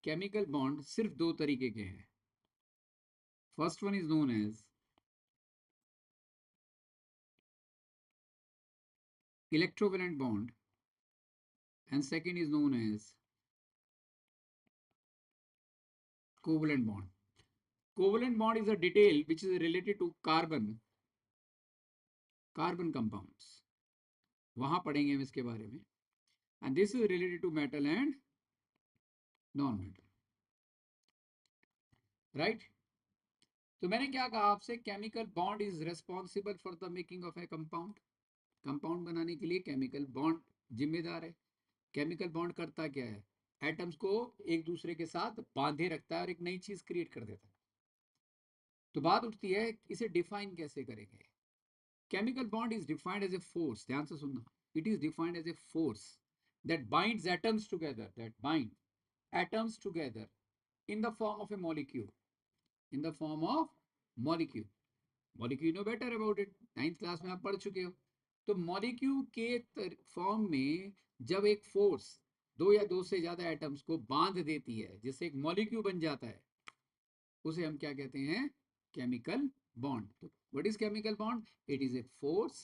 Chemical bond सिर्फ दो तरीके के हैं. First one is known as electrovalent bond and second is known as covalent bond. Covalent bond is a detail which is related to carbon compounds. वहां पढ़ेंगे हम इसके बारे में. And this is related to metal and non-metal. Right? तो मैंने क्या कहा आपसे, chemical bond is responsible for the making of A compound. Compound बनाने के लिए केमिकल बॉन्ड जिम्मेदार है. केमिकल बॉन्ड करता क्या है, एटम्स को एक दूसरे के साथ बांधे रखता है और एक नई चीज क्रिएट कर देता है. तो बात उठती है इसे डिफाइन कैसे करेंगे. Chemical bond is defined as a force. ध्यान से सुनना. It is defined as a force that binds atoms together, that bind atoms together in the form of a molecule. In the form of molecule. Molecule you know better about it. 9th class में आप पढ़ चुके हो. तो molecule के form में जब एक फोर्स दो या दो से ज्यादा एटम्स को बांध देती है जिससे एक मॉलिक्यूल बन जाता है, उसे हम क्या कहते हैं, केमिकल बॉन्ड. तो what is chemical bond? It is a force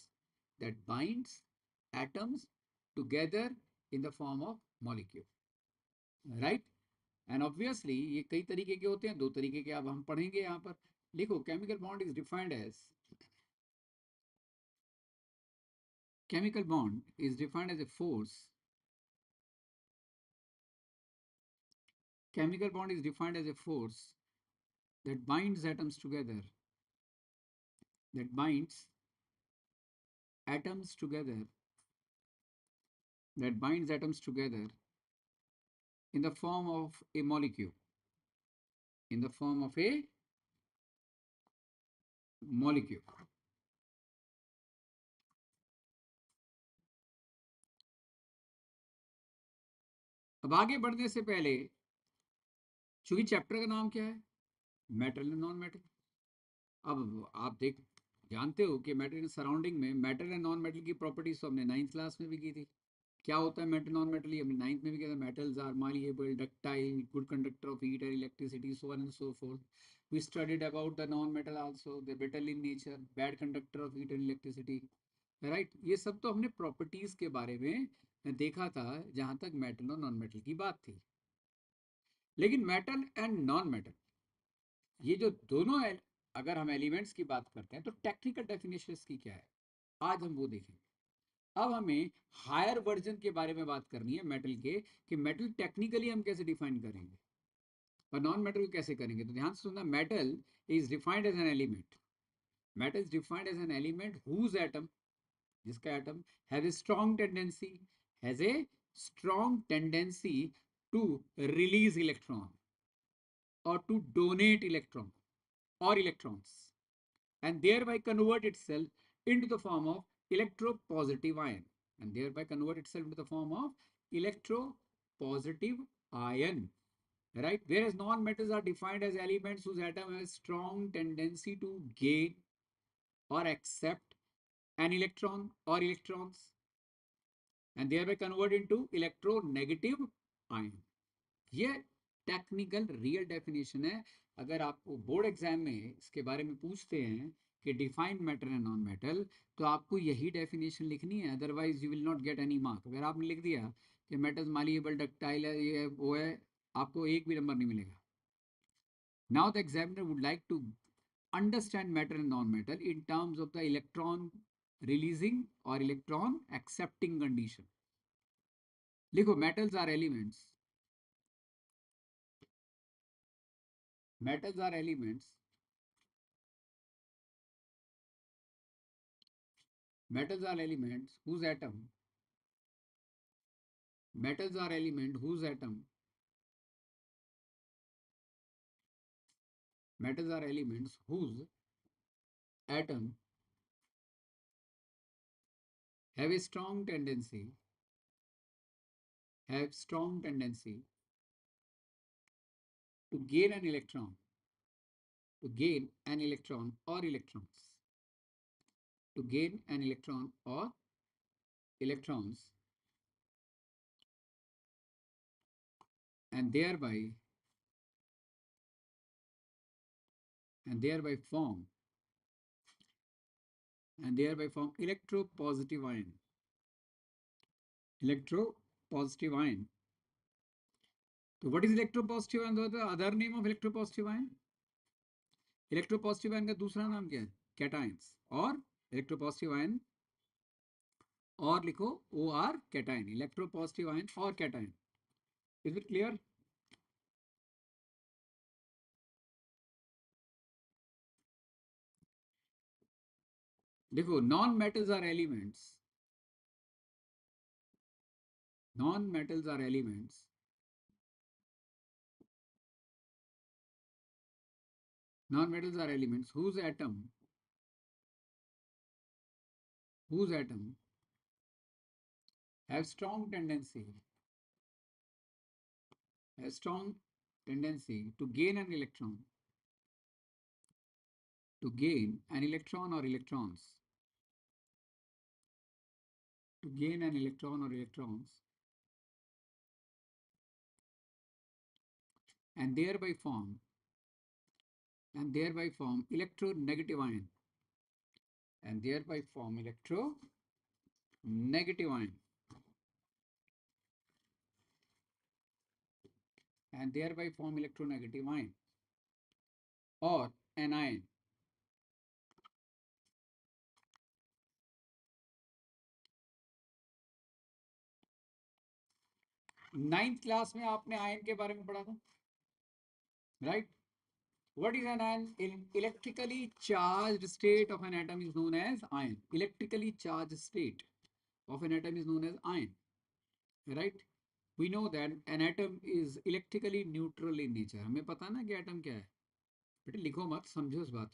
that binds atoms together in the form of molecule. Right? And obviously ये कई तरीके के होते हैं, दो तरीके के अब हम पढ़ेंगे यहाँ पर. लिखो, chemical bond is defined as chemical bond is defined as a force. Chemical bond is defined as a force that binds atoms together, that binds atoms together, that binds atoms together in the form of a molecule, in the form of a molecule. अब आगे बढ़ने से पहले, चूंकि chapter का नाम क्या है, मेटल एंड नॉन मेटल. अब आप जानते हो कि मेटल सराउंडिंग में मेटल एंड नॉन मेटल की प्रॉपर्टीज तो हमने 9th क्लास में भी की थी. क्या होता है मेटल नॉन मेटल, ये हमने 9th में भी किया था. Metals are malleable, ductile, good conductor of heat and electricity, so on and so forth. We studied about the non metal also, they brittle in nature, bad conductor of heat and electricity. Right? ये सब तो हमने properties के बारे में देखा था जहां तक मेटल और नॉन मेटल की बात थी. लेकिन मेटल एंड नॉन मेटल, ये जो दोनों है, अगर हम एलिमेंट्स की बात करते हैं तो टेक्निकल डेफिनेशन की क्या है, आज हम वो देखेंगे. अब हमें हायर वर्जन के बारे में बात करनी है मेटल के, कि मेटल टेक्निकली हम कैसे डिफाइन करेंगे और नॉन मेटल को कैसे करेंगे. तो ध्यान से सुनना. Metal is defined as an element. Metal is defined as an element whose atom, जिसका atom has a strong tendency, has a strong tendency to release electron or to donate electron or electrons and thereby convert itself into the form of electropositive ion, and thereby convert itself into the form of electropositive ion. Right? Whereas non-metals are defined as elements whose atom has strong tendency to gain or accept an electron or electrons and thereby convert into electronegative ion. ये technical real definition है. अगर आपको board exam में इसके बारे में पूछते हैं कि define metal and non metal, तो आपको यही डेफिनेशन लिखनी है, otherwise you will not get any mark. अगर आपने लिख दिया कि मेटल्स मालिएबल, डक्टाइल है, ये वो है, आपको एक भी नंबर नहीं मिलेगा. Now the examiner would like to understand metal and non metal in terms of the electron releasing और इलेक्ट्रॉन एक्सेप्टिंग कंडीशन. लिखो, metals are elements, metals are elements, metals are elements whose atom, metals are element whose atom, metals are elements whose atom have a strong tendency, have strong tendency to gain an electron, to gain an electron or electrons, to gain an electron or electrons, and thereby and thereby form electropositive ion. Electropositive ion. So what is electropositive ion? The other name of electropositive ion? Electropositive ion का दूसरा नाम क्या है? Cations. और electropositive ion और लिखो O R cation. Electropositive ion और cation. Is it clear? देखो, non metals are elements. Non metals are elements. Non-metals are elements whose atom have strong tendency to gain an electron, or electrons, and thereby form electronegative ion, and thereby form electronegative ion, or anion. Ninth class में आपने ion के बारे में पढ़ा था, right? What is an ion? Electrically charged state of an atom is known as ion. Electrically charged state of an atom is known as ion, right? We know that an atom is electrically neutral in nature. हमें पता ना कि atom क्या है. बेटे लिखो मत, समझो इस बात.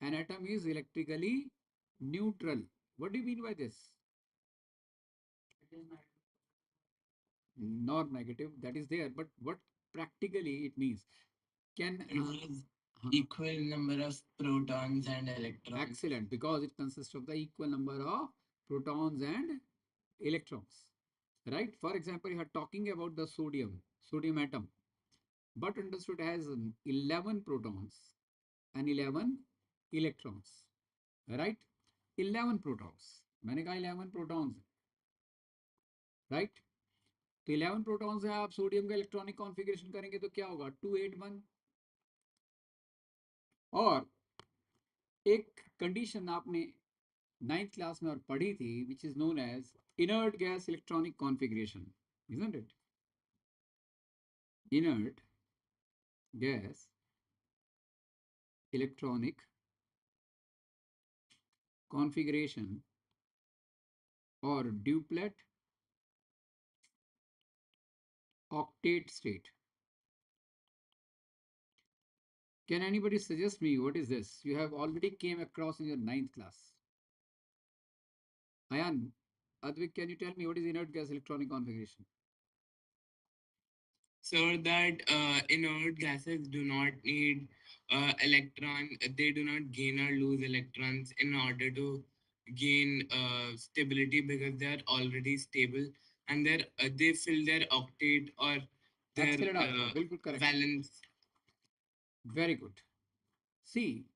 An atom is electrically neutral. What do you mean by this? Not negative. That is there, but what practically it means? Can equal number of protons and electrons. Excellent, because it consists of the equal number of protons and electrons, right? For example, you are talking about the sodium atom, but understood as 11 protons and 11 electrons, right? 11 protons. मैंने कहा 11 protons, right? तो 11 protons है. आप sodium का electronic configuration करेंगे तो क्या होगा? 281. और एक कंडीशन आपने नाइन्थ क्लास में और पढ़ी थी, which is known as inert gas electronic configuration, isn't it? Inert gas electronic configuration or duplet octet state. Can anybody suggest me what is this? You have already came across in your ninth class. Ayan, Advik, can you tell me what is inert gas electronic configuration? So that inert gases do not need electron, they do not gain or lose electrons in order to gain stability, because they are already stable, and they fill their octet or their valence. Very good. See,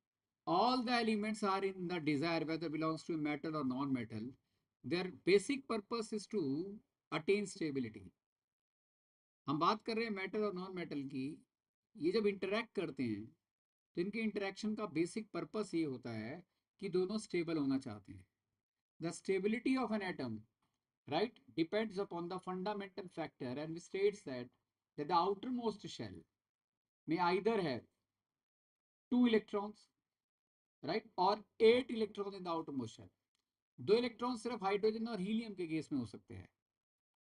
all the elements are in the desire, whether belongs to metal or non-metal. Their basic purpose is to attain stability. हम बात कर रहे हैं metal और non metal की. ये जब interact करते हैं तो इनके इंटरेक्शन का बेसिक पर्पस ये होता है कि दोनों स्टेबल होना चाहते हैं. The stability of an atom, right, depends upon the fundamental factor, and we states that the outermost shell may either have 2 electrons, right, or 8 electrons in the outermost shell. 2 electron सिर्फ hydrogen और helium के case में हो सकते हैं.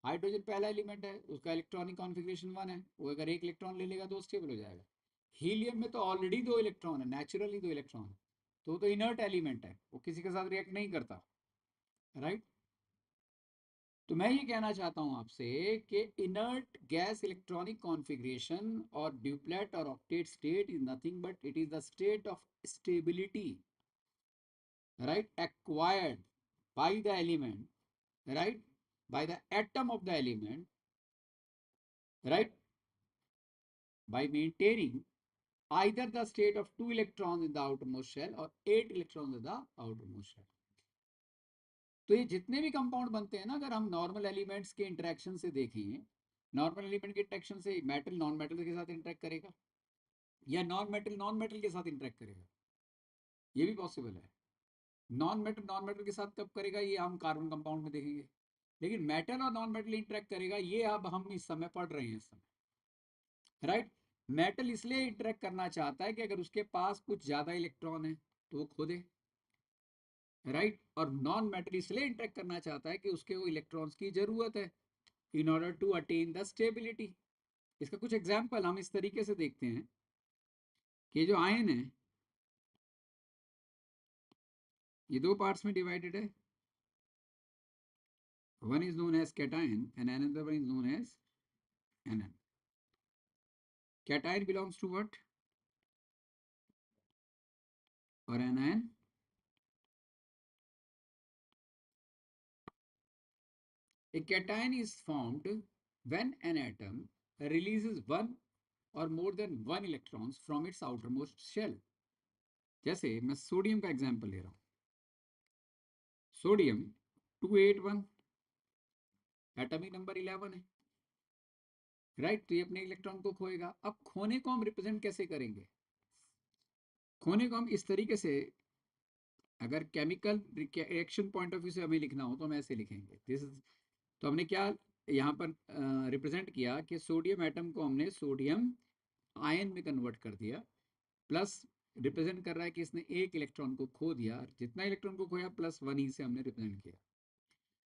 Hydrogen पहला element है, उसका इलेक्ट्रॉनिक कॉन्फ़िगरेशन 1 है, वो अगर एक इलेक्ट्रॉन ले लेगा तो स्टेबल हो जाएगा. हीलियम में तो ऑलरेडी 2 इलेक्ट्रॉन है, नेचुरली 2 इलेक्ट्रॉन है, तो इनर्ट एलिमेंट है, वो किसी के साथ रिएक्ट नहीं करता, राइट? तो मैं ये कहना चाहता हूं आपसे कि इनर्ट गैस इलेक्ट्रॉनिक कॉन्फ़िगरेशन और ड्यूप्लेट और octet state is nothing but it is the state of stability, right, acquired by the element, right, by the atom of the element, right, by maintaining either the state of 2 electrons in the outermost shell or 8 electrons in the outermost shell. तो ये जितने भी compound बनते हैं ना, अगर हम normal elements के इंटरेक्शन से देखें, नॉर्मल एलिमेंट के इंटरेक्शन से मेटल नॉन मेटल के साथ इंटरेक्ट करेगा या नॉन मेटल के साथ इंटरेक्ट करेगा, ये भी पॉसिबल है। नॉन मेटल के साथ कब करेगा, ये हम कार्बन कंपाउंड में देखेंगे, लेकिन मेटल और नॉन मेटल इंटरेक्ट करेगा, ये अब हम इस समय पढ़ रहे हैं इस समय, राइट। मेटल इसलिए इंटरेक्ट करना चाहता है कि अगर उसके पास कुछ ज्यादा इलेक्ट्रॉन है तो वो खो दे, राइट। और नॉन मेटल इसलिए इंटरेक्ट करना चाहता है कि उसके वो इलेक्ट्रॉन्स की जरूरत है in order to attain the stability. इसका कुछ एग्जाम्पल हम इस तरीके से देखते हैं कि जो आयन है ये दो पार्ट्स में डिवाइडेड है, one is known as cation and another one is known as anion. Cation belongs to what? Or anion? A cation is formed when an atom releases one or more than one electrons from its outermost shell. जैसे मैं sodium का example ले रहा हूँ, sodium 281 atomic number 11 है, right. तो ये अपने इलेक्ट्रॉन को खोएगा। अब खोने को हम रिप्रेजेंट कैसे करेंगे? खोने को हम इस तरीके से, अगर chemical reaction point of view से हमें लिखना हो तो हम ऐसे लिखेंगे, दिस इज। तो हमने क्या यहाँ पर रिप्रेजेंट किया कि सोडियम एटम को हमने सोडियम आयन में कन्वर्ट कर दिया, प्लस रिप्रेजेंट कर रहा है कि इसने एक इलेक्ट्रॉन को खो दिया, जितना इलेक्ट्रॉन को खोया प्लस 1 ही से हमने रिप्रेजेंट किया।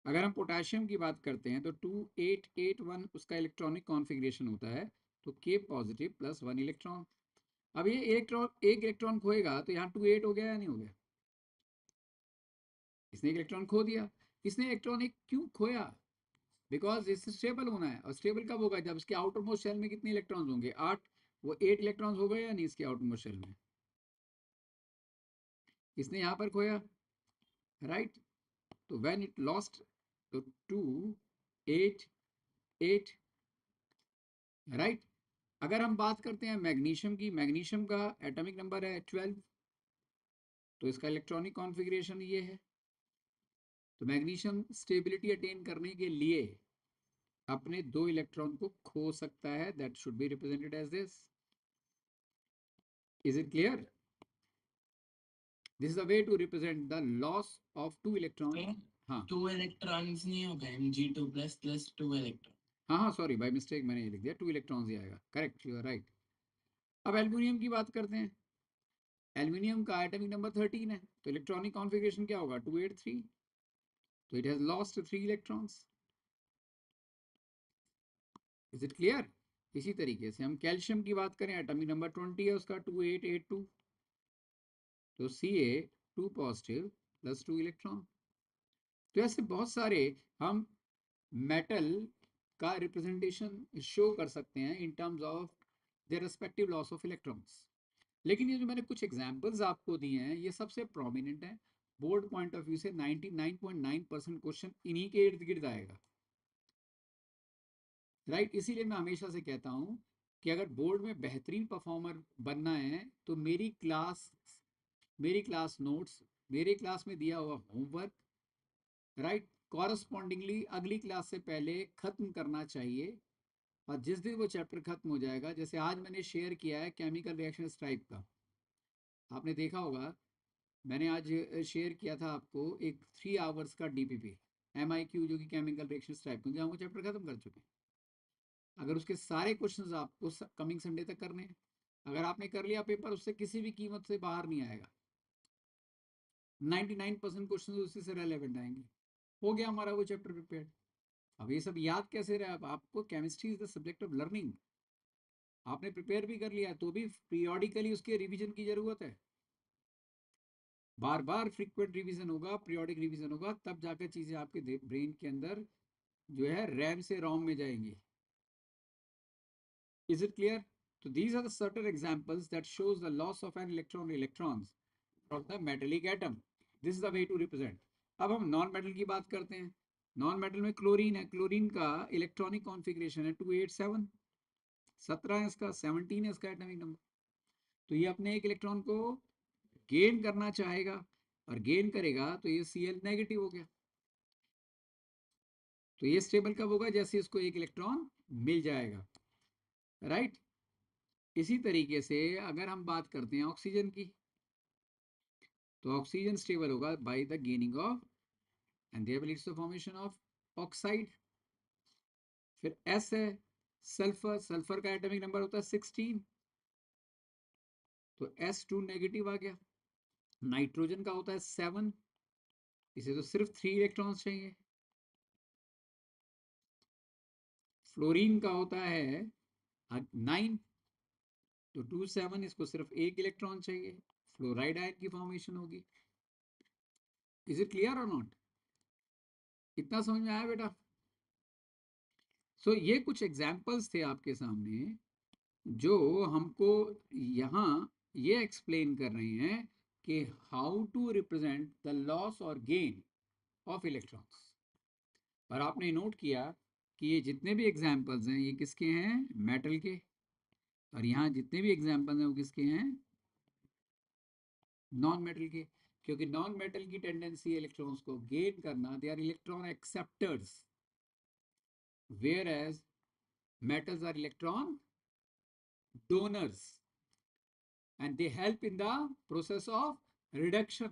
अगर हम पोटेशियम की बात करते हैं तो 2881 उसका इलेक्ट्रॉनिक कॉन्फ़िगरेशन होता है, तो K पॉजिटिव प्लस 1 इलेक्ट्रॉन। अब ये एक इलेक्ट्रॉन खोएगा तो यहाँ 28 हो गया या नहीं हो गया? इसने एक इलेक्ट्रॉन खो दिया। इसने इलेक्ट्रॉन एक क्यों खोया? बिकॉज इससे स्टेबल होना है, और स्टेबल कब होगा? जब इसके आउटर मोस्ट शेल में कितने इलेक्ट्रॉन्स होंगे? 8। वो 8 इलेक्ट्रॉन्स हो गए या नहीं इसके आउटर मोस्ट शेल में? इसने यहाँ पर खोया, राइट। तो व्हेन इट लॉस्ट, तो 2 8 8, राइट। अगर हम बात करते हैं मैग्नीशियम की, मैग्नीशियम का एटॉमिक नंबर है 12, तो इसका इलेक्ट्रॉनिक कॉन्फ़िगरेशन ये है। तो मैग्नीशियम स्टेबिलिटी अटेन करने के लिए अपने 2 इलेक्ट्रॉन को खो सकता है, that should be represented as this. Is it clear? This is the way to represent the loss of 2 electrons. हाँ 2 electrons नहीं होगा, Mg2 plus 2 electrons. हाँ सॉरी बाय मिस्टेक मैंने ये लिख दिया, 2 इलेक्ट्रॉन्स ही आएगा, करेक्ट, यू आर राइट। अब एल्युमिनियम की बात करते हैं। एल्युमिनियम का एटॉमिक नंबर 13 है, तो इलेक्ट्रॉनिक कॉन्फ़िगरेशन क्या होगा? 283, तो it has lost 3 electrons. Is it clear? इसी तरीके से हम कैल्शियम की बात करें, एटॉमिक नंबर 20 है उसका, 2882, तो Ca2 पॉजिटिव प्लस 2 इलेक्ट्रॉन। तो ऐसे बहुत सारे हम मेटल का रिप्रेजेंटेशन शो कर सकते हैं इन terms of their respective loss of electrons. लेकिन ये जो मैंने कुछ एग्जांपल्स आपको दिए हैं ये सबसे प्रोमिनेंट है बोर्ड पॉइंट ऑफ व्यू से। 99.9% क्वेश्चन इन्हीं के इर्द गिर्द आएगा, राइट। इसीलिए मैं हमेशा से कहता हूँ कि अगर बोर्ड में बेहतरीन परफॉर्मर बनना है तो मेरी क्लास नोट्स, मेरे क्लास में दिया हुआ होमवर्क, राइट, कॉरस्पॉन्डिंगली अगली क्लास से पहले खत्म करना चाहिए। और जिस दिन वो चैप्टर खत्म हो जाएगा, जैसे आज मैंने शेयर किया है केमिकल रिएक्शन टाइप का, आपने देखा होगा, मैंने आज शेयर किया था आपको एक 3 आवर्स का DPP MIQ जो कि केमिकल रिएक्शन टाइप, क्योंकि हम वो चैप्टर खत्म कर चुके हैं। अगर उसके सारे क्वेश्चंस आपको कमिंग संडे तक करने हैं, अगर आपने कर लिया पेपर, उससे किसी भी कीमत से बाहर नहीं आएगा। 99% क्वेश्चन उसी से रेलेवेंट आएंगे। हो गया हमारा वो चैप्टर प्रिपेयर्ड। अब ये सब याद कैसे रहे? आपको chemistry is the subject of learning. आपने प्रिपेयर भी कर लिया तो भी पीरियोडिकली उसके रिवीजन की जरूरत है। बार बार फ्रीक्वेंट रिवीजन होगा, पीरियोडिक रिवीजन होगा, तब जाकर चीजें आपके ब्रेन के अंदर जो है रैम से रोम में जाएंगी। Is it clear? तो these are the certain examples that shows the loss of an electron electrons from the metallic atom. This is the way to represent. अब हम नॉन मेटल की बात करते हैं। नॉन मेटल में क्लोरीन है, chlorine का इलेक्ट्रॉनिक कॉन्फ़िगरेशन है 287, 17 है इसका, 17 है इसका एटॉमिक नंबर। तो ये अपने एक इलेक्ट्रॉन को गेन करना चाहेगा, और गेन करेगा तो ये Cl नेगेटिव हो गया। तो ये स्टेबल कब होगा? जैसे इसको एक इलेक्ट्रॉन मिल जाएगा, राइट। इसी तरीके से अगर हम बात करते हैं ऑक्सीजन की, तो ऑक्सीजन स्टेबल होगा by the gaining of, and there leads to formation of oxide. फिर एस है सल्फर, सल्फर का एटॉमिक नंबर होता है 16, तो S2 नेगेटिव आ गया। नाइट्रोजन का होता है 7, इसे तो सिर्फ 3 इलेक्ट्रॉन्स चाहिए। फ्लोरीन का होता है 9, तो 2 7, इसको सिर्फ एक इलेक्ट्रॉन चाहिए, फ्लोराइड आयन की फॉर्मेशन होगी। इज इट क्लियर और नॉट? इतना समझ में आया बेटा? सो ये कुछ एग्जाम्पल्स थे आपके सामने, जो हमको यहाँ ये एक्सप्लेन कर रहे हैं कि how to represent the loss और गेन ऑफ इलेक्ट्रॉन्स। और आपने नोट किया कि ये जितने भी एग्जाम्पल्स हैं ये किसके हैं? मेटल के। और यहाँ जितने भी एग्जाम्पल्स हैं वो किसके हैं? नॉन मेटल के। क्योंकि नॉन मेटल की टेंडेंसी इलेक्ट्रॉन्स को गेन करना, they are electron acceptors, whereas metals are electron donors, and they help in the process of reduction.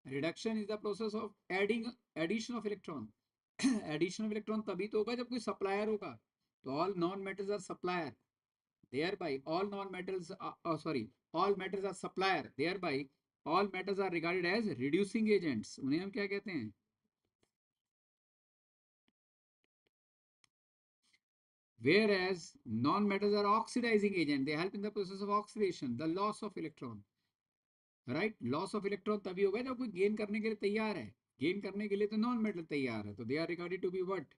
Reduction is the process of addition of electron. Addition of electron तभी तो होगा जब कोई supplier होगा। तो all non metals are supplier, thereby all non metals all metals are supplier, thereby all metals are regarded as reducing agents। उन्हें हम क्या कहते हैं? Whereas non metals are oxidizing agent, they help in the process of oxidation, the loss of electron, right. Loss of electron तभी होगा जब कोई gain करने के लिए तैयार है। गेन करने के लिए तो नॉन मेटल तैयार है, तो they are regarded to be what?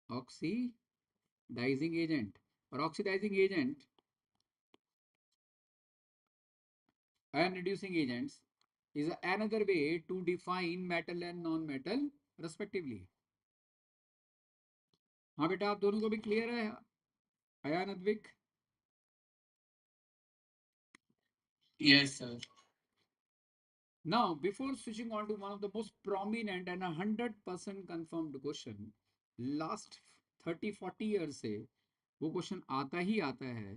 Oxidising agent. और oxidising agent, ion reducing agents, is another way to define metal and non-metal respectively। हाँ बेटा, आप दोनों को भी क्लियर है? Ayan, Advik? Yes, sir. Now, before switching on to one of the most prominent and 100% confirmed question, last 30-40 years से वो question आता ही आता है।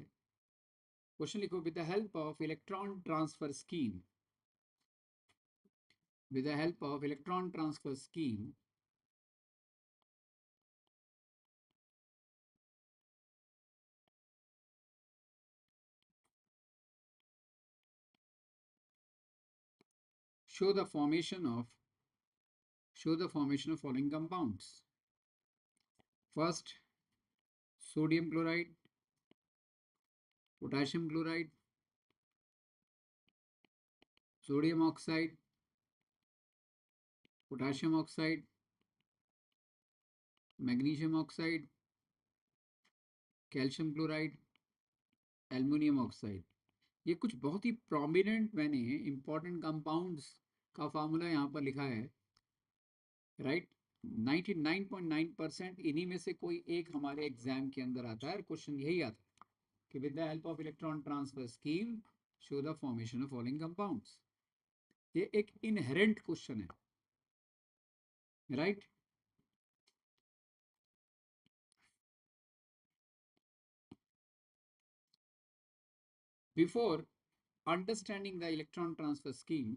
क्वेश्चन लिखो, with the help of electron transfer scheme, with the help of electron transfer scheme, show the formation of following compounds. First, sodium chloride, potassium chloride, sodium oxide, potassium oxide, magnesium oxide, calcium chloride, aluminium oxide. ये कुछ बहुत ही prominent मैंने important compounds का formula यहाँ पर लिखा है, right. 99.9% इन्हीं में से कोई एक हमारे एग्जाम के अंदर आता है, और क्वेश्चन यही आता है कि with the help of electron transfer scheme show the formation of following compounds. ये एक इनहेरेंट क्वेश्चन है, right. Before understanding the electron transfer scheme,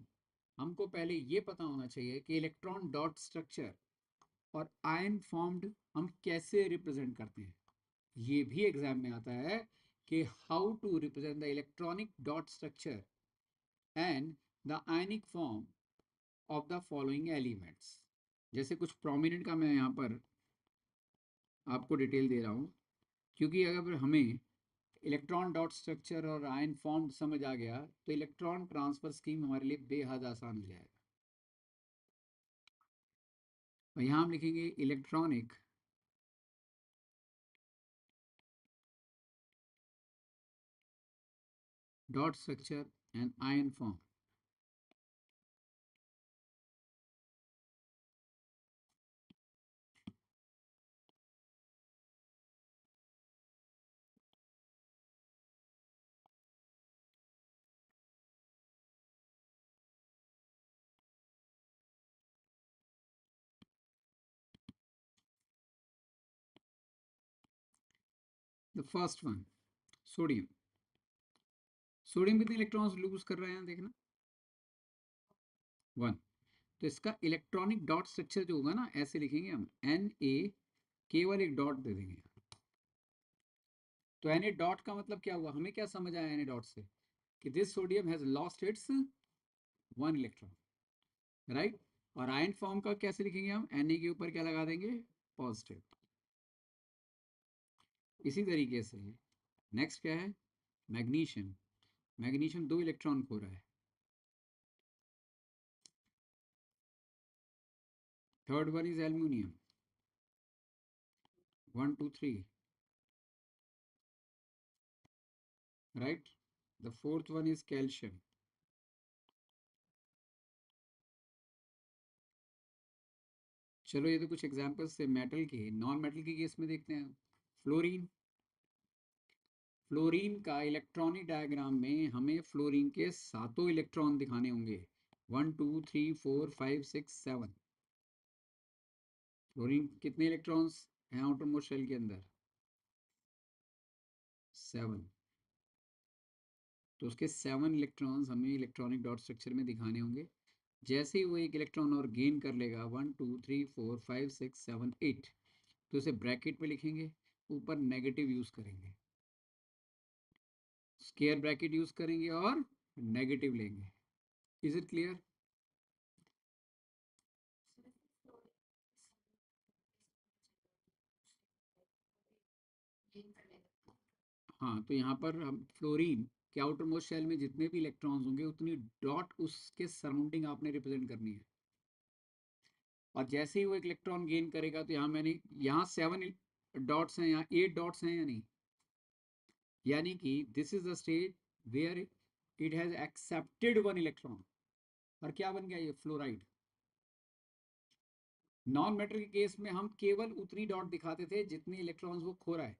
हमको पहले ये पता होना चाहिए कि इलेक्ट्रॉन डॉट स्ट्रक्चर और आयन फॉर्म्ड हम कैसे रिप्रेजेंट करते हैं। ये भी एग्जाम में आता है कि how to represent the electronic dot structure and the ionic form of the following elements. जैसे कुछ प्रोमिनेंट का मैं यहाँ पर आपको डिटेल दे रहा हूँ, क्योंकि अगर हमें इलेक्ट्रॉन डॉट स्ट्रक्चर और आयन फॉर्म समझ आ गया तो इलेक्ट्रॉन ट्रांसफर स्कीम हमारे लिए बेहद आसान हो जाएगा। और यहाँ हम लिखेंगे electronic dot structure and ion form. The first one sodium. Sodium कितने इलेक्ट्रॉन्स लूज कर रहे हैं देखना, 1। तो इसका इलेक्ट्रॉनिक डॉट स्ट्रक्चर जो होगा ना, ऐसे लिखेंगे हम Na, केवल एक डॉट दे देंगे। तो Na डॉट का मतलब क्या हुआ, हमें क्या समझ आया Na डॉट से, कि this sodium has lost its 1 electron, right. और आयन फॉर्म का कैसे लिखेंगे हम, Na के ऊपर क्या लगा देंगे, पॉजिटिव। इसी तरीके से नेक्स्ट क्या है, मैग्नीशियम। मैग्नीशियम 2 इलेक्ट्रॉन खो रहा है। Third one is aluminium, 1 2 3, right. The fourth one is calcium. चलो ये तो कुछ एग्जांपल्स थे मेटल के। नॉन मेटल के केस में देखते हैं, फ्लोरीन। फ्लोरीन का इलेक्ट्रॉनिक डायग्राम में हमें फ्लोरीन के सातों इलेक्ट्रॉन दिखाने होंगे, 1 2 3 4 5 6 7। फ्लोरीन कितने इलेक्ट्रॉन्स हैं आउटर मोस्ट शेल के अंदर, 7। तो उसके 7 इलेक्ट्रॉन्स हमें इलेक्ट्रॉनिक डॉट स्ट्रक्चर में दिखाने होंगे। जैसे ही वो एक इलेक्ट्रॉन और गेन कर लेगा, 1 2 3 4 5 6 7 8, तो उसे ब्रैकेट में लिखेंगे, ऊपर नेगेटिव यूज करेंगे, स्क्वायर ब्रैकेट यूज करेंगे और नेगेटिव लेंगे। Is it clear? हाँ, तो यहाँ पर हम फ्लोरीन के आउटर मोस्ट शेल में जितने भी इलेक्ट्रॉन्स होंगे उतनी डॉट उसके सराउंडिंग आपने रिप्रेजेंट करनी है। और जैसे ही वो एक इलेक्ट्रॉन गेन करेगा, तो यहाँ मैंने, यहाँ 7 डॉट्स हैं, यहाँ 8 डॉट्स हैं या नहीं, यानी कि this is the state where it has accepted 1 electron. और क्या बन गया ये, फ्लोराइड। नॉन मेटल के केस में हम केवल उतनी डॉट दिखाते थे जितने इलेक्ट्रॉन्स वो खो रहा है।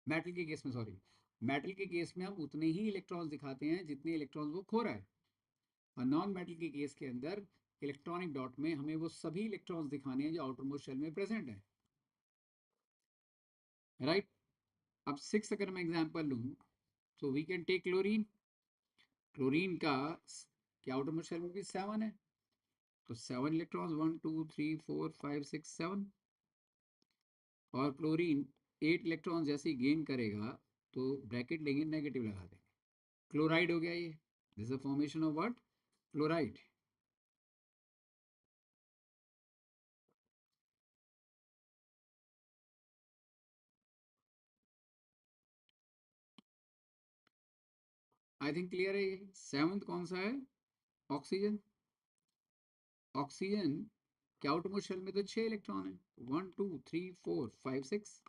मेटल के केस में, सॉरी, मेटल के केस में हम उतने ही इलेक्ट्रॉन्स दिखाते हैं जितने इलेक्ट्रॉन्स वो खो रहा है। और नॉन मेटल के केस के अंदर इलेक्ट्रॉनिक डॉट में हमें वो सभी इलेक्ट्रॉन्स दिखाने हैं जो आउटर मोस्ट शेल में प्रेजेंट है, राइट। अब 6 अगर मैं एग्जांपल लूँ, तो we can take chlorine. Chlorine का क्या आउटर मोस्ट शेल में भी 7 है, तो 7 इलेक्ट्रॉन्स, 1 2 3 4 5 6 7। और क्लोरीन 8 इलेक्ट्रॉन जैसे ही गेन करेगा, तो ब्रैकेट लेंगे, नेगेटिव लगा देंगे, क्लोराइड हो गया ये। This is a formation of what, chloride. I think clear है ये। 7th कौन सा है, ऑक्सीजन। ऑक्सीजन के आउटमोस्ट शेल में तो 6 इलेक्ट्रॉन है, 1 2 3 4 5 6।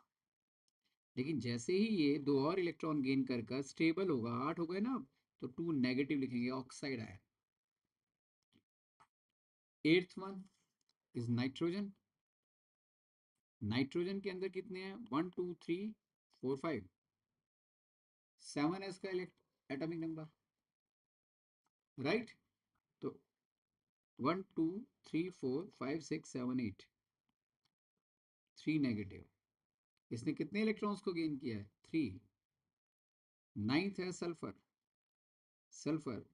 लेकिन जैसे ही ये 2 और इलेक्ट्रॉन गेन कर स्टेबल होगा, 8 हो गए ना, तो 2 नेगेटिव लिखेंगे, ऑक्साइड आया। 8th one is nitrogen. Nitrogen के अंदर कितने हैं, 1 2 3 4 5, 7 है इसका एटॉमिक नंबर, राइट। तो 1 2 3 4 5 6 7 8, 3 नेगेटिव। इसने कितने इलेक्ट्रॉन्स को गेन किया है, 3। 9th है सल्फर। सल्फर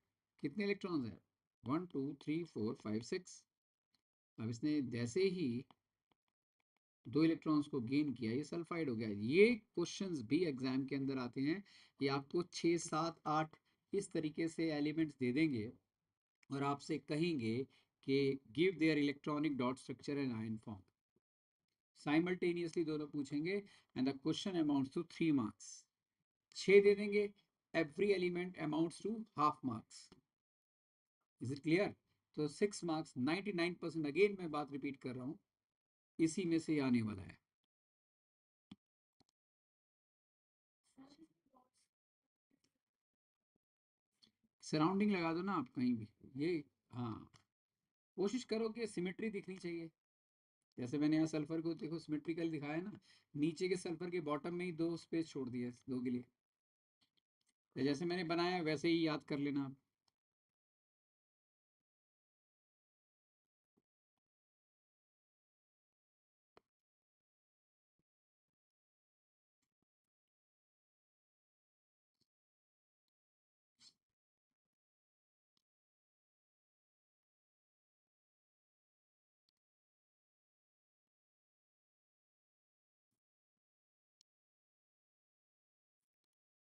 कितने इलेक्ट्रॉन्स है, 1 2 3 4 5 6। अब इसने जैसे ही 2 इलेक्ट्रॉन्स को गेन किया, ये सल्फाइड हो गया। ये क्वेश्चंस भी एग्जाम के अंदर आते हैं। ये आपको 6 7 8 इस तरीके से एलिमेंट्स दे देंगे और आपसे कहेंगे कि give their electronic dot structure and ion form. Simultaneously दोनों पूछेंगे and the question amounts to 3 marks. 6 दे देंगे, every element amounts to half marks. Is it clear? तो 6 मार्क्स 99%, अगेन मैं बात रिपीट कर रहा हूँ, इसी में से आने वाला है। सराउंडिंग लगा दो ना आप कहीं भी, ये, हाँ, कोशिश करो कि सिमेट्री दिखनी चाहिए। जैसे मैंने यहाँ सल्फर को देखो सिमेट्रिकल दिखाया है ना, नीचे के सल्फर के बॉटम में ही 2 स्पेस छोड़ दिए 2 के लिए। तो जैसे मैंने बनाया वैसे ही याद कर लेना आप।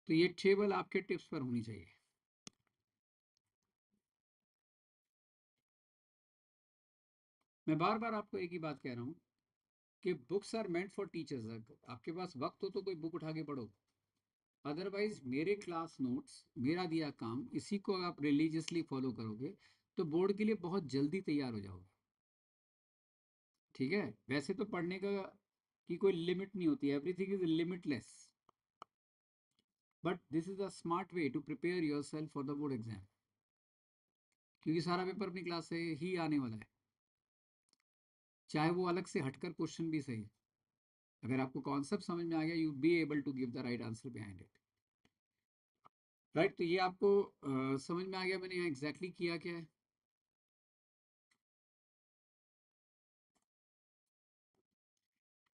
तो ये टेबल आपके टिप्स पर होनी चाहिए। मैं बार बार आपको एक ही बात कह रहा हूँ कि books are meant for teachers. आपके पास वक्त हो तो कोई बुक उठा के पढ़ो, अदरवाइज मेरे क्लास नोट्स, मेरा दिया काम, इसी को आप रिलीजियसली फॉलो करोगे तो बोर्ड के लिए बहुत जल्दी तैयार हो जाओगे। ठीक है, वैसे तो पढ़ने का की कोई लिमिट नहीं होती, everything is limitless, but this is a smart way to prepare yourself for the board exam, क्योंकि सारा पेपर अपनी क्लास से ही आने वाला है, चाहे वो अलग से हटकर क्वेश्चन भी सही। अगर आपको कॉन्सेप्ट समझ में आ गया, you be able to give the right answer behind it. Right, तो ये आपको समझ में आ गया मैंने यहाँ एग्जैक्टली किया क्या है।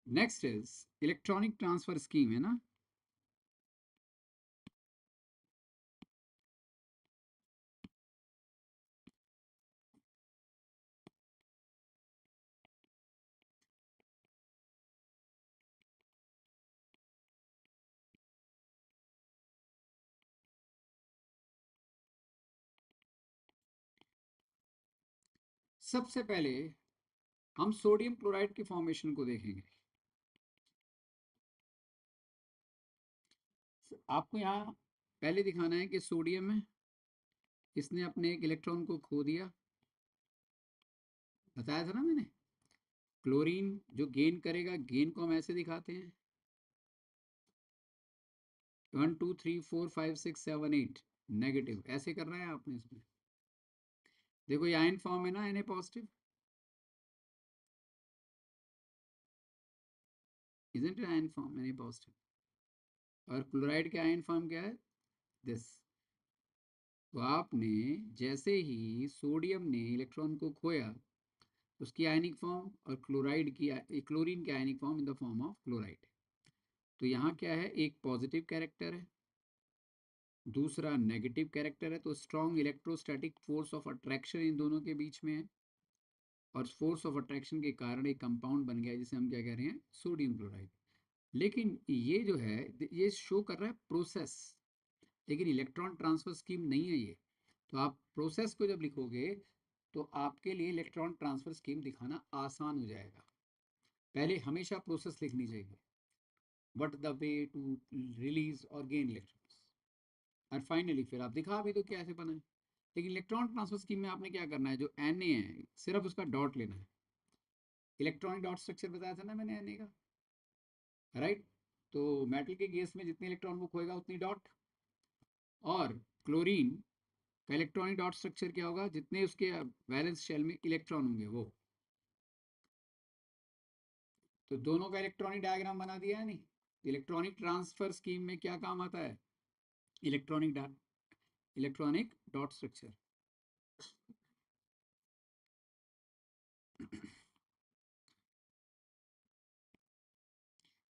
Next is electronic transfer scheme, है ना। सबसे पहले हम सोडियम क्लोराइड की फॉर्मेशन को देखेंगे। आपको यहाँ पहले दिखाना है कि सोडियम है, इसने अपने एक इलेक्ट्रॉन को खो दिया, बताया था ना मैंने। क्लोरीन जो गेन करेगा, गेन को हम ऐसे दिखाते हैं 1 2 3 4 5 6 7 8 नेगेटिव, ऐसे करना है आपने। इसमें देखो ये आयन फॉर्म है ना, Na positive, isn't it ion form Na positive, और क्लोराइड के आयन फॉर्म क्या है, दिस। तो आपने जैसे ही सोडियम ने इलेक्ट्रॉन को खोया, उसकी आयनिक फॉर्म, और क्लोराइड की, क्लोरीन की ionic form in the form of chloride. तो यहाँ क्या है, एक पॉजिटिव कैरेक्टर है, दूसरा नेगेटिव कैरेक्टर है। तो strong electrostatic force of attraction in दोनों के बीच में है, और फोर्स ऑफ अट्रैक्शन के कारण एक कंपाउंड बन गया जिसे हम क्या कह रहे हैं, सोडियम क्लोराइड। लेकिन ये जो है, ये शो कर रहा है प्रोसेस, लेकिन इलेक्ट्रॉन ट्रांसफर स्कीम नहीं है ये। तो आप प्रोसेस को जब लिखोगे तो आपके लिए इलेक्ट्रॉन ट्रांसफर स्कीम दिखाना आसान हो जाएगा। पहले हमेशा प्रोसेस लिखनी चाहिए, what the way to release और गेन इलेक्ट्रॉन्स, और फाइनली फिर आप दिखा भी दो कैसे बना है। लेकिन इलेक्ट्रॉन ट्रांसफर स्कीम में आपने क्या करना है, जो Na है सिर्फ उसका डॉट लेना है। इलेक्ट्रॉनिक डॉट स्ट्रक्चर बताया था ना मैंने Na का, राइट। तो मेटल के गैस में जितने इलेक्ट्रॉन वो खोएगा उतनी डॉट, और क्लोरीन का इलेक्ट्रॉनिक डॉट स्ट्रक्चर क्या होगा, जितने उसके वैलेंस शेल में इलेक्ट्रॉन होंगे वो। तो दोनों का इलेक्ट्रॉनिक डायग्राम बना दिया है नहीं। इलेक्ट्रॉनिक ट्रांसफर स्कीम में क्या काम आता है, इलेक्ट्रॉनिक डॉट स्ट्रक्चर।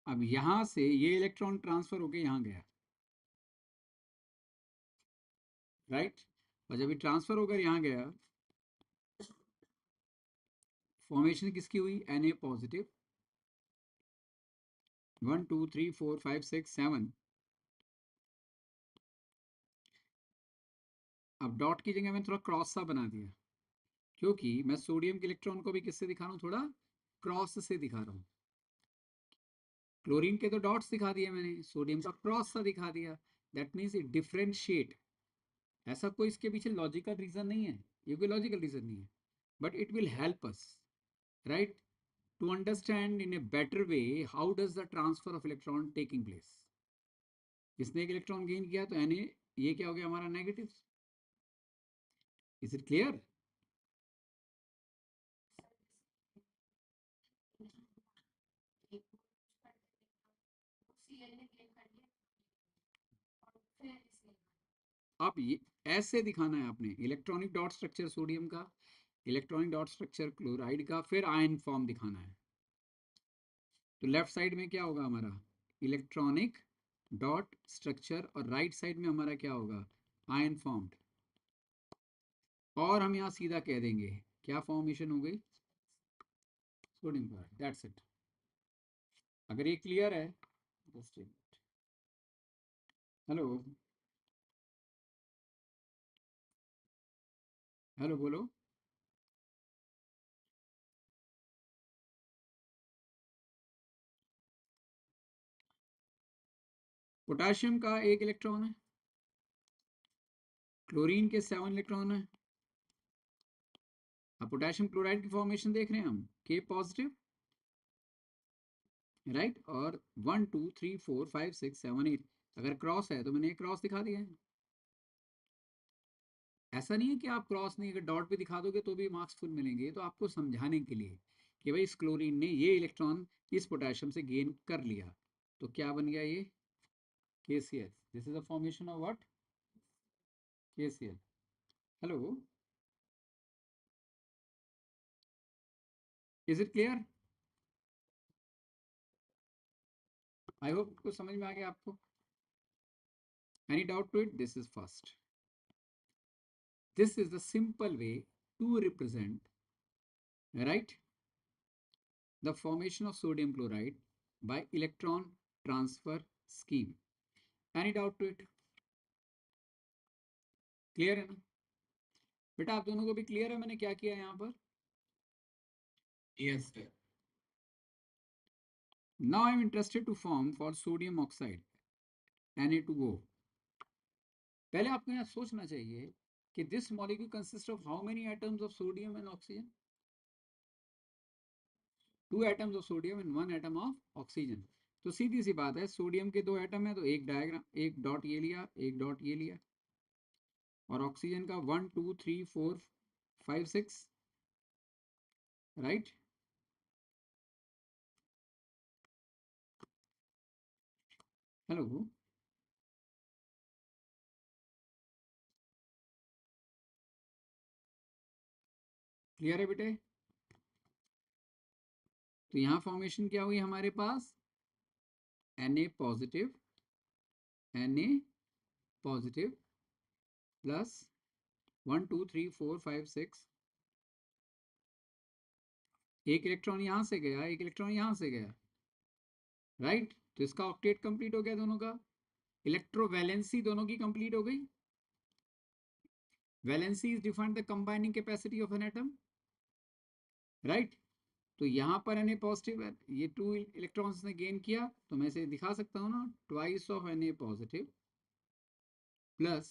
अब यहां से ये इलेक्ट्रॉन ट्रांसफर होके यहां गया, राइट। और जब ये ट्रांसफर होकर यहां गया, फॉर्मेशन किसकी हुई, Na पॉजिटिव, 1 2 3 4 5 6 7। अब डॉट की जगह मैं थोड़ा क्रॉस सा बना दिया, क्योंकि मैं सोडियम के इलेक्ट्रॉन को भी किससे दिखा रहा हूँ, थोड़ा क्रॉस से दिखा रहा हूँ। क्लोरीन के तो डॉट्स दिखा दिए मैंने, सोडियम का क्रॉस सा दिखा दिया। That means it differentiate. ऐसा कोई इसके पीछे लॉजिकल रीजन नहीं है, ये कोई लॉजिकल रीजन नहीं है, but it will help us, right, to understand in a better way how does the transfer of electron taking place। इसने एक इलेक्ट्रॉन गेन किया तो Na, ये क्या हो गया हमारा, नेगेटिव। Is it clear. अब ये ऐसे दिखाना है आपने, इलेक्ट्रॉनिक डॉट स्ट्रक्चर सोडियम का, इलेक्ट्रॉनिक डॉट स्ट्रक्चर क्लोराइड का, फिर आयन फॉर्म दिखाना है। तो लेफ्ट साइड में क्या होगा हमारा, इलेक्ट्रॉनिक डॉट स्ट्रक्चर, और राइट साइड में हमारा क्या होगा, आयन फॉर्म्ड। और हम यहाँ सीधा कह देंगे क्या फॉर्मेशन हो गई, सोडियम क्लोराइड, दैट्स इट। अगर ये क्लियर है, जस्ट हेलो हेलो बोलो। पोटाशियम का 1 इलेक्ट्रॉन है, क्लोरीन के 7 इलेक्ट्रॉन है। अब पोटेशियम क्लोराइड की फॉर्मेशन देख रहे हैं हम, के पॉजिटिव, राइट, और 1 2 3 4 5 6 7 8, अगर क्रॉस है तो मैंने क्रॉस दिखा दिया है। ऐसा नहीं है कि आप क्रॉस नहीं, अगर डॉट भी दिखा दोगे तो भी मार्क्स फुल मिलेंगे, तो आपको समझाने के लिए कि भाई इस क्लोरीन ने ये इलेक्ट्रॉन इस पोटेशियम से गेन कर लिया, तो क्या बन गया ये KCl। This is the formation of what, KCl। Hello, is it clear? I hope कुछ समझ में आ गया आपको। Any doubt to it? This is first, this is the simple way to represent, right, the formation of sodium chloride by electron transfer scheme. Any doubt to it? Clear है ना बेटा? आप दोनों को भी क्लियर है मैंने क्या किया यहाँ पर? Yes, sir. Now I am interested to form for sodium oxide Na2O. पहले आपको यहाँ सोचना चाहिए कि this molecule consists of how many atoms of sodium and oxygen? 2 atoms of sodium and 1 atom of oxygen. तो सीधी सी बात है, सोडियम के 2 एटम है तो एक डायग्राम, एक डॉट ये लिया, एक डॉट ये लिया, और ऑक्सीजन का 1 2 3 4 5 6, राइट। हेलो, क्लियर है बेटे? तो यहाँ फॉर्मेशन क्या हुई हमारे पास, Na positive, Na positive plus 1 2 3 4 5 6, एक इलेक्ट्रॉन यहाँ से गया, एक इलेक्ट्रॉन यहाँ से गया, राइट। तो इसका ऑक्टेट कंप्लीट हो गया दोनों का, इलेक्ट्रोवैलेंसी दोनों की कंप्लीट हो गई। Valency is defined the combining capacity of an atom, right. तो यहाँ पर Na पॉजिटिव है, ये 2 इलेक्ट्रॉन्स ने गेन किया, तो मैं इसे दिखा सकता हूँ ना, twice of Na positive plus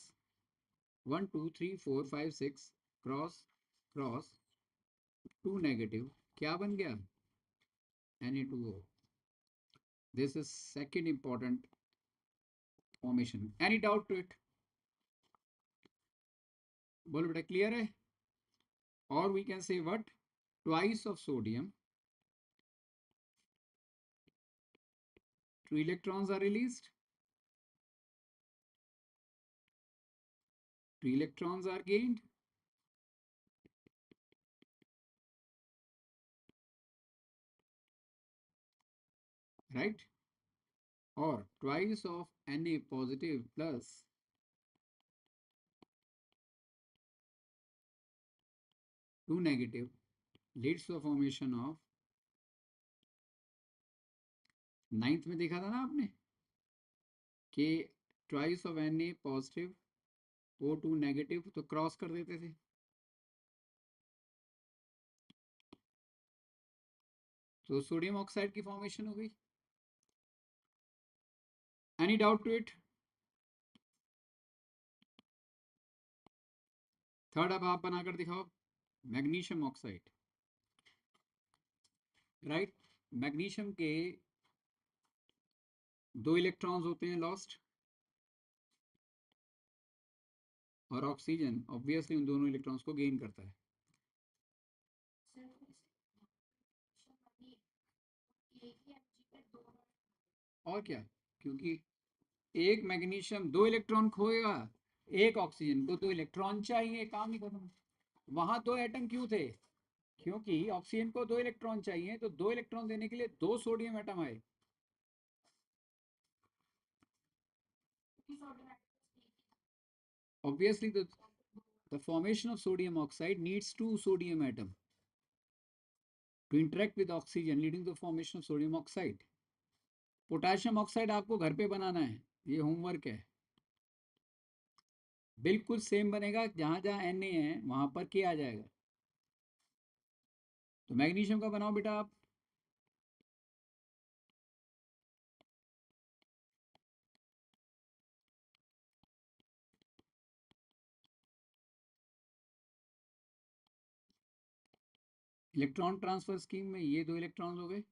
1 2 3 4 5 6 cross cross 2 negative, क्या बन गया, Na2O। This is second important formation. Any doubt to it? बोलो बेटा, क्लियर है? और we can say what, twice of sodium, 2 electrons are released, 2 electrons are gained, right, और twice of Na positive plus 2 negative leads to the formation of, ninth में देखा था ना आपने कि twice of Na positive O2 negative, तो cross कर देते थे। तो सोडियम ऑक्साइड की फॉर्मेशन हो गई। Any doubt to it? Third अब आप बनाकर दिखाओ, मैग्नीशियम ऑक्साइड, राइट। मैग्नीशियम के 2 इलेक्ट्रॉन्स होते हैं लॉस्ट, और ऑक्सीजन ऑब्वियसली उन दोनों इलेक्ट्रॉन्स को गेन करता है। और क्या, क्योंकि एक मैग्नीशियम 2 इलेक्ट्रॉन खोएगा, एक ऑक्सीजन को 2 इलेक्ट्रॉन चाहिए, काम ही खत्म। वहां 2 एटम क्यों थे? क्योंकि ऑक्सीजन को 2 इलेक्ट्रॉन चाहिए, तो 2 इलेक्ट्रॉन देने के लिए 2 सोडियम एटम आए। Obviously the formation of sodium oxide needs 2 sodium atom to interact with oxygen, leading to the formation of sodium oxide. Potassium oxide आपको घर पे बनाना है, ये होमवर्क है। बिल्कुल सेम बनेगा, जहां जहां Na है वहां पर K आ जाएगा। तो मैग्नीशियम का बनाओ बेटा आप। इलेक्ट्रॉन ट्रांसफर स्कीम में ये 2 इलेक्ट्रॉन्स हो गए।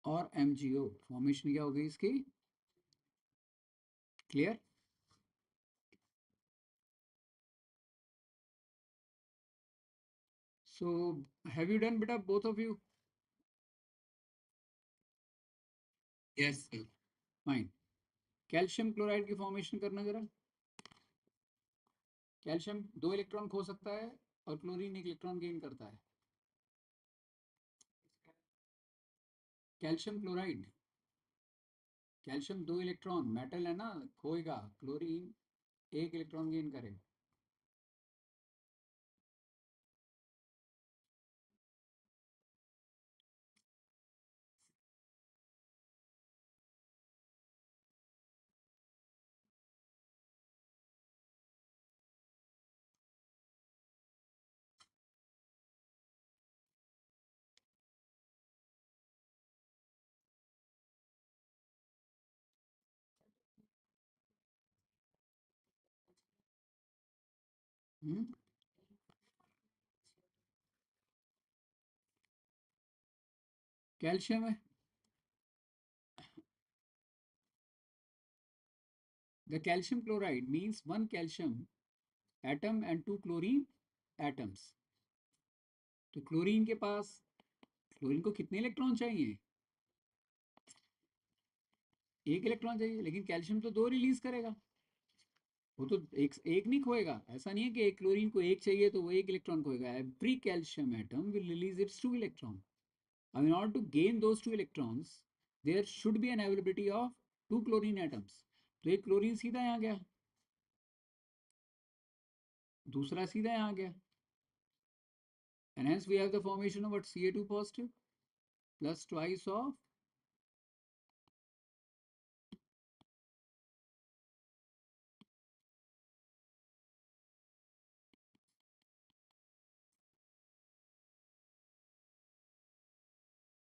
और MgO फॉर्मेशन क्या हो गई इसकी? Clear? So have you done बेटा both of you? Yes, sir. Fine. Calcium chloride की फॉर्मेशन करना जरा। कैल्शियम 2 इलेक्ट्रॉन खो सकता है और क्लोरीन 1 इलेक्ट्रॉन गेन करता है। Calcium chloride, calcium 2 electron, metal है ना, खोएगा, क्लोरीन 1 इलेक्ट्रॉन गेन करेगा। कैल्शियम है। The calcium chloride means 1 calcium atom and 2 chlorine atoms. तो क्लोरीन के पास, क्लोरीन को कितने इलेक्ट्रॉन चाहिए? 1 इलेक्ट्रॉन चाहिए, लेकिन कैल्शियम तो 2 रिलीज करेगा। वो तो एक नहीं खोएगा। ऐसा नहीं है कि एक क्लोरीन को 1 चाहिए तो वो 1 इलेक्ट्रॉन खोएगा। Every calcium atom will release its 2 electron. अब in order to gain those 2 electrons there should be an availability of 2 chlorine atoms. तो एक क्लोरीन सीधा यहाँ गया, दूसरा सीधा यहाँ गया, and hence we have the formation of what? Ca2 positive plus twice of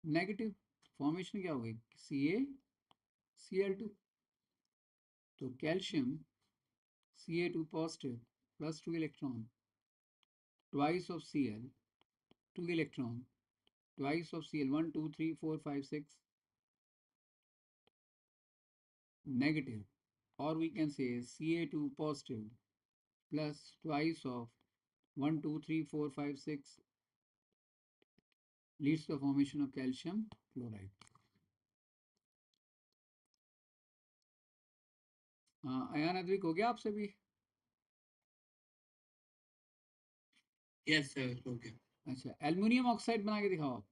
negative. Formation क्या हो गई? CaCl2। तो calcium Ca2 positive plus 2 electron, twice of Cl 2 electron, twice of Cl 1 2 3 4 5 6 negative, और we can say Ca2 positive plus twice of 1 2 3 4 5 6 leads to the formation of calcium chloride. Ayaan Advik हो गया आपसे भी? Yes, sir. Okay. अच्छा, aluminium oxide बना के दिखाओ आप।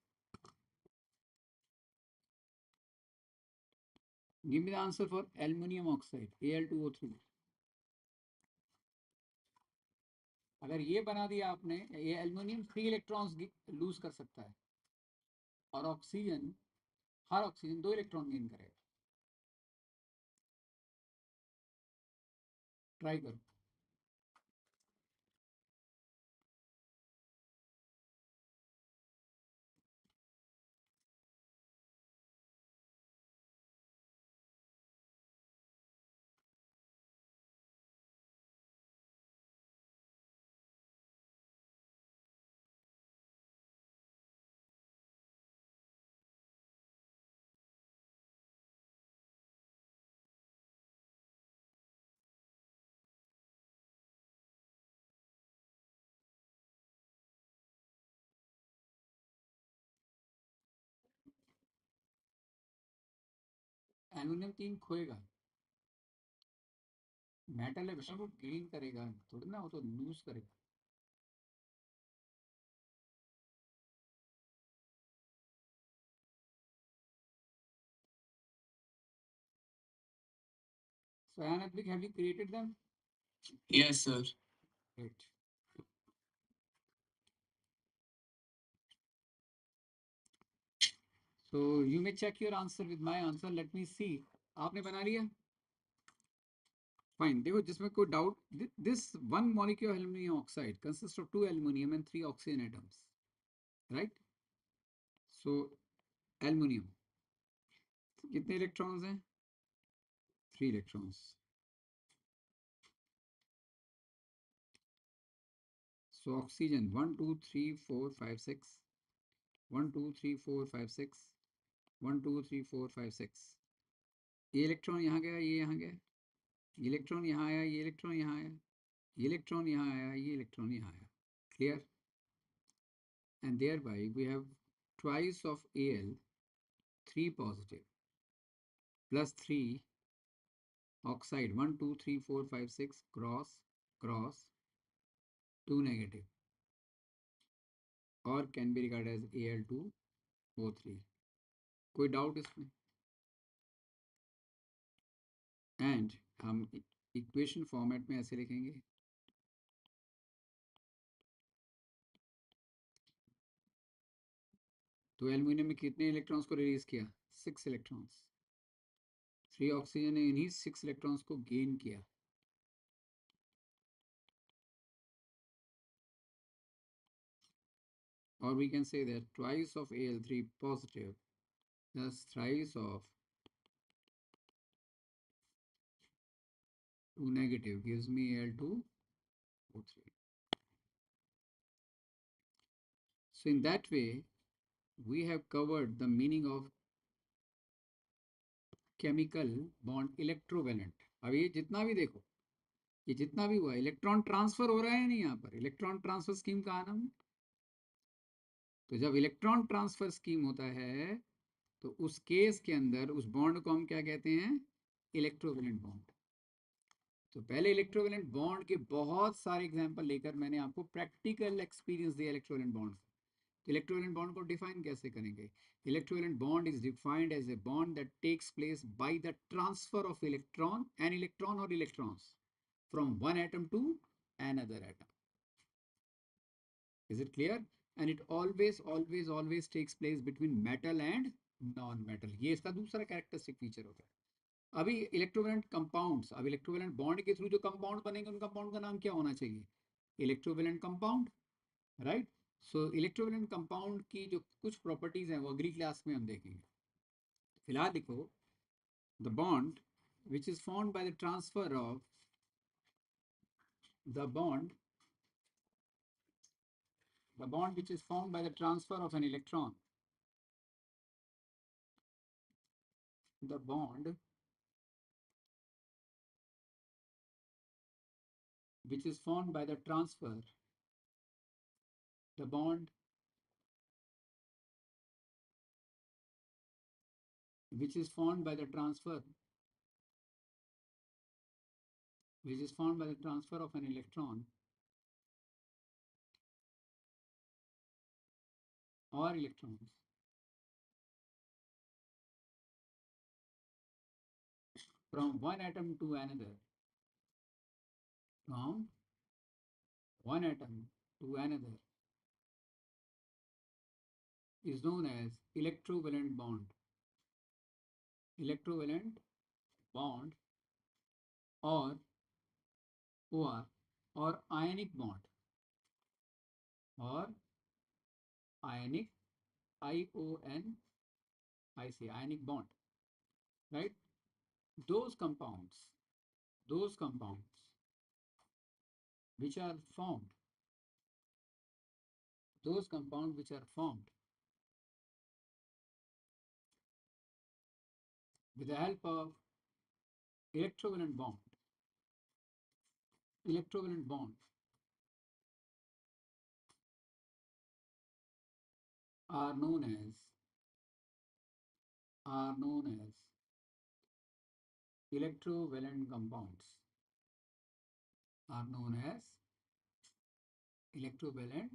Give me the answer for aluminium oxide Al2O3। अगर ये बना दिया आपने, ये एल्युमिनियम 3 इलेक्ट्रॉन्स लूज कर सकता है और ऑक्सीजन, हर ऑक्सीजन 2 इलेक्ट्रॉन गेन करेगा। ट्राई करो। एल्युमिनियम 3 खोएगा, मेटल है बेटा, वो गेन करेगा थोड़ी ना, वो तो लूज करेगा। So Ayan Advik, have you created them? Yes, sir. Right. So you may check your answer with my answer. Let me see. आपने बना लिया? Fine. देखो जिसमें कोई doubt, this one molecule of aluminum oxide consists of 2 aluminum and 3 oxygen atoms, right? So aluminum कितने electrons हैं? 3 electrons. So oxygen 1 2 3 4 5 6 1 2 3 4 5 6 1 2 3 4 5 6. ये electron यहाँ गया, ये यहाँ गया, ये इलेक्ट्रॉन यहाँ आया, ये इलेक्ट्रॉन यहाँ आया, ये इलेक्ट्रॉन यहाँ आया, ये इलेक्ट्रॉन यहाँ आया. Clear? And thereby we have twice of Al, 3 positive, plus 3 oxide, 1 2 3 4 5 6 cross cross 2 negative, or can be regarded as Al2O3. कोई डाउट इसमें? एंड हम इक्वेशन फॉर्मेट में ऐसे लिखेंगे, तो एल्यूमिनियम में कितने इलेक्ट्रॉन्स को रिलीज किया? 6 इलेक्ट्रॉन्स. 3 ऑक्सीजन ने इन्हीं 6 इलेक्ट्रॉन्स को गेन किया. Or we can say that twice of Al3 positive plus thrice of 2 negative gives me Al2O3. So in that way, we have covered the meaning of chemical bond electrovalent. अब ये जितना भी देखो, ये जितना भी हुआ, इलेक्ट्रॉन ट्रांसफर हो रहा है नहीं यहाँ पर. इलेक्ट्रॉन ट्रांसफर स्कीम का नाम. तो जब इलेक्ट्रॉन ट्रांसफर स्कीम होता है तो उस केस के अंदर उस बॉन्ड को हम क्या कहते हैं? Electrovalent bond. तो पहले इलेक्ट्रोवेलेंट बॉन्ड के बहुत सारे एग्जांपल लेकर मैंने आपको प्रैक्टिकल एक्सपीरियंस दिया इलेक्ट्रोवेलेंट बॉन्ड. तो इलेक्ट्रोवेलेंट बॉन्ड को डिफाइन कैसे करेंगे? Electrovalent bond is defined as a bond that takes place by the transfer of electron और electrons from one atom to another atom. Is it clear? And it always takes place between metal and non-metal. ये इसका दूसरा characteristic feature होता है. अभी electrovalent compounds, अब electrovalent bond के through जो कंपाउंड बनेंगे उन कंपाउंड का नाम क्या होना चाहिए? Electrovalent compound, right? So electrovalent compound की जो कुछ प्रॉपर्टीज हैं वो अगली क्लास में हम देखेंगे. फिलहाल लिखो the bond which is formed by the transfer of the bond which is formed by the transfer of an electron, the bond which is formed by the transfer, the bond which is formed by the transfer, which is formed by the transfer of an electron or electrons from one atom to another, from one atom to another, is known as electrovalent bond. Electrovalent bond or OR or ionic bond or ionic IONIC ionic bond, right? Those compounds which are formed, those compounds which are formed with the help of electrovalent bond are known as electrovalent compounds, are known as electrovalent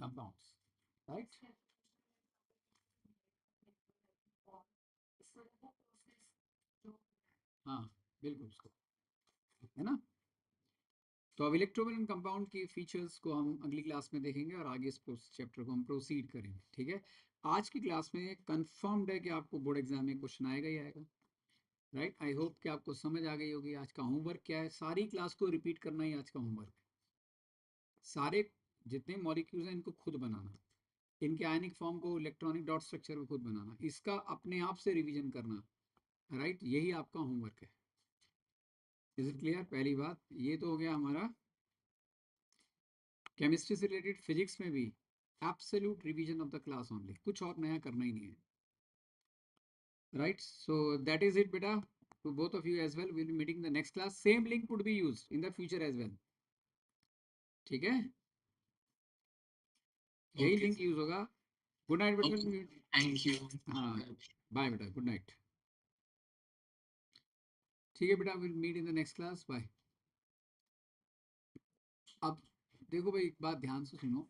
compounds, right? हाँ बिल्कुल उसको, है ना? तो अब electrovalent compound की features को हम अगली क्लास में देखेंगे और आगे इस चैप्टर को हम प्रोसीड करेंगे, ठीक है। आज की क्लास में कंफर्म्ड है कि आपको बोर्ड एग्जाम में क्वेश्चन आएगा ही आएगा, राइट। आई होप कि आपको समझ आ गई होगी। आज का होमवर्क क्या है, सारी क्लास को रिपीट करना ही आज का होमवर्क है। सारे जितने मॉलिक्यूल्स हैं इनको खुद बनाना, इनके आयनिक फॉर्म को इलेक्ट्रॉनिक डॉट स्ट्रक्चर को खुद बनाना, इसका अपने आप से रिवीजन करना, राइट। यही आपका होमवर्क है। Is it clear? पहली बात ये तो हो गया हमारा केमिस्ट्री से रिलेटेड। फिजिक्स में भी absolute revision of the class only, कुछ और नया करना ही नहीं है, right. So that is it बेटा, to both of you as well. We'll be meeting in the next class. Same link would be used in the future as well. ठीक है, यही लिंक यूज होगा। गुड नाइट बेटा। Thank you. हाँ, bye बेटा, good night. ठीक है बेटा, will meet in the next class, bye. अब देखो भाई, एक बात ध्यान से सुनो।